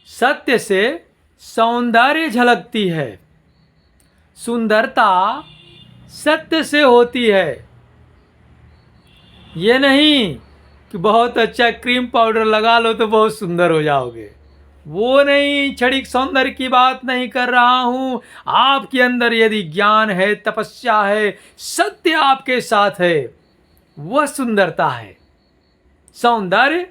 सत्य से सौंदर्य झलकती है, सुंदरता सत्य से होती है। ये नहीं कि बहुत अच्छा क्रीम पाउडर लगा लो तो बहुत सुंदर हो जाओगे, वो नहीं, क्षणिक सौंदर्य की बात नहीं कर रहा हूं। आपके अंदर यदि ज्ञान है, तपस्या है, सत्य आपके साथ है, वह सुंदरता है। सौंदर्य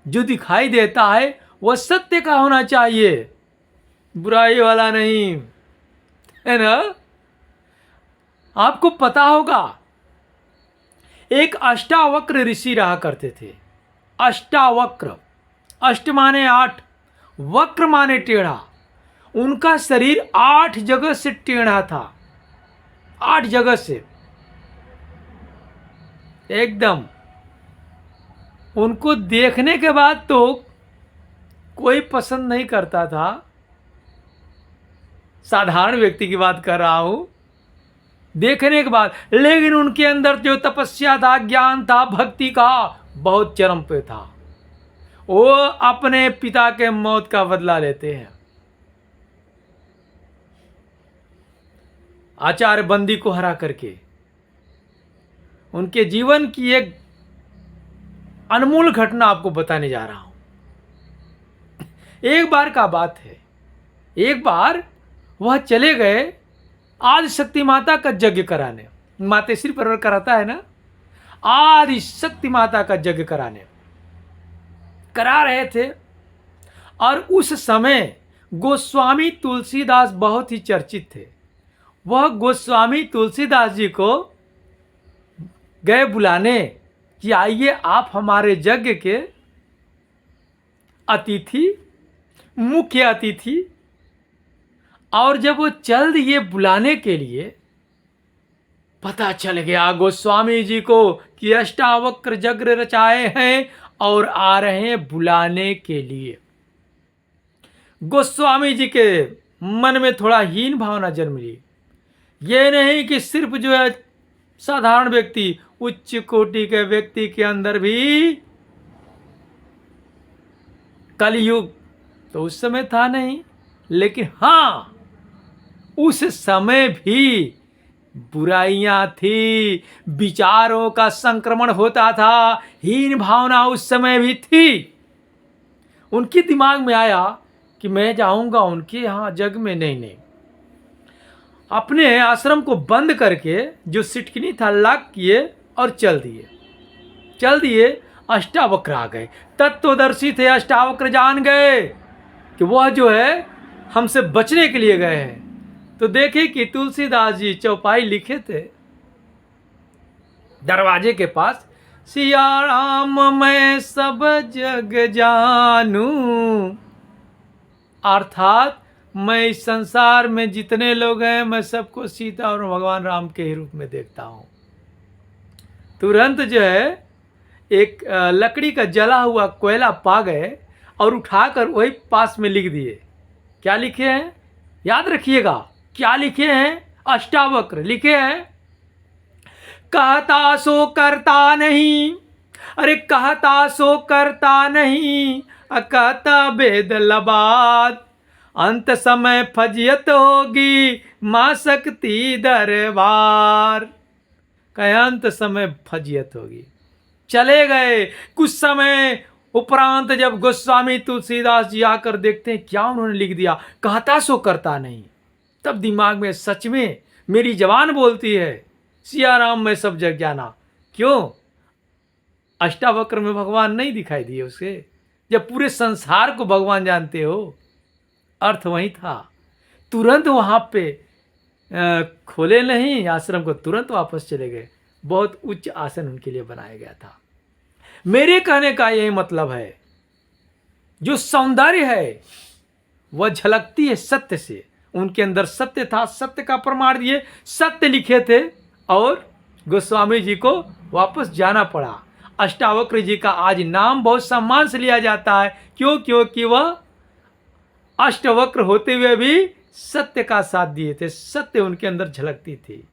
जो दिखाई देता है वह सत्य का होना चाहिए, बुराई वाला नहीं, है ना। आपको पता होगा एक अष्टावक्र ऋषि रहा करते थे। अष्टावक्र, अष्ट माने 8, वक्र माने टेढ़ा। उनका शरीर 8 जगह से टेढ़ा था, 8 जगह से एकदम। उनको देखने के बाद तो कोई पसंद नहीं करता था, साधारण व्यक्ति की बात कर रहा हूं, देखने के बाद। लेकिन उनके अंदर जो तपस्या था, ज्ञान था, भक्ति का, बहुत चरम पे था। वो अपने पिता के मौत का बदला लेते हैं। आचार्य बंदी को हरा करके उनके जीवन की एक अनमोल घटना आपको बताने जा रहा हूं। एक बार का बात है, एक बार वह चले गए आदि शक्ति माता का यज्ञ कराने। मातेश्वरी पर्व कराता है ना, आदि शक्ति माता का यज्ञ करा रहे थे। और उस समय गोस्वामी तुलसीदास बहुत ही चर्चित थे। वह गोस्वामी तुलसीदास जी को गए बुलाने कि आइए आप हमारे यज्ञ के अतिथि, मुख्य अतिथि। और जब वो चल दिए बुलाने के लिए, पता चल गया गोस्वामी जी को कि अष्टावक्र यज्ञ रचाए हैं और आ रहे हैं बुलाने के लिए। गोस्वामी जी के मन में थोड़ा हीन भावना जन्म ली। ये नहीं कि सिर्फ जो है साधारण व्यक्ति, उच्च कोटि के व्यक्ति के अंदर भी कलयुग तो उस समय था नहीं, लेकिन हाँ उस समय भी बुराइयां थी, विचारों का संक्रमण होता था, हीन भावना उस समय भी थी। उनके दिमाग में आया कि मैं जाऊंगा उनके यहाँ जग में। नहीं, अपने आश्रम को बंद करके जो सिटकिनी था लॉक किए और चल दिए। अष्टावक्र आ गए, तत्वदर्शी थे अष्टावक्र, जान गए कि वह जो है हमसे बचने के लिए गए हैं। तो देखे कि तुलसीदास जी चौपाई लिखे थे दरवाजे के पास, सिया राम मैं सब जग जानू, अर्थात मैं इस संसार में जितने लोग हैं मैं सबको सीता और भगवान राम के ही रूप में देखता हूं। तुरंत जो है एक लकड़ी का जला हुआ कोयला पा गए और उठाकर वही पास में लिख दिए। क्या लिखे हैं याद रखिएगा, क्या लिखे हैं? अष्टावक्र लिखे हैं, कहता सो करता नहीं, अरे कहता सो करता नहीं, कहता बेद लबाद, अंत समय फजियत होगी मां शक्ति दरबार। कहे अंत समय फजियत होगी। चले गए। कुछ समय उपरांत जब गोस्वामी तुलसीदास जी आकर देखते हैं क्या उन्होंने लिख दिया, कहता सो करता नहीं, तब दिमाग में सच में मेरी जवान बोलती है, सिया राम में सब जग जाना। क्यों? अष्टावक्र में भगवान नहीं दिखाई दिए उसे? जब पूरे संसार को भगवान जानते हो, अर्थ वही था। तुरंत वहां पे खोले नहीं आश्रम को, तुरंत वापस चले गए। बहुत उच्च आसन उनके लिए बनाया गया था। मेरे कहने का यही मतलब है, जो सौंदर्य है वह झलकती है सत्य से। उनके अंदर सत्य था, सत्य का प्रमाण दिए, सत्य लिखे थे और गोस्वामी जी को वापस जाना पड़ा। अष्टावक्र जी का आज नाम बहुत सम्मान से लिया जाता है। क्यों? क्योंकि वह अष्टवक्र होते हुए भी सत्य का साथ दिए थे, सत्य उनके अंदर झलकती थी।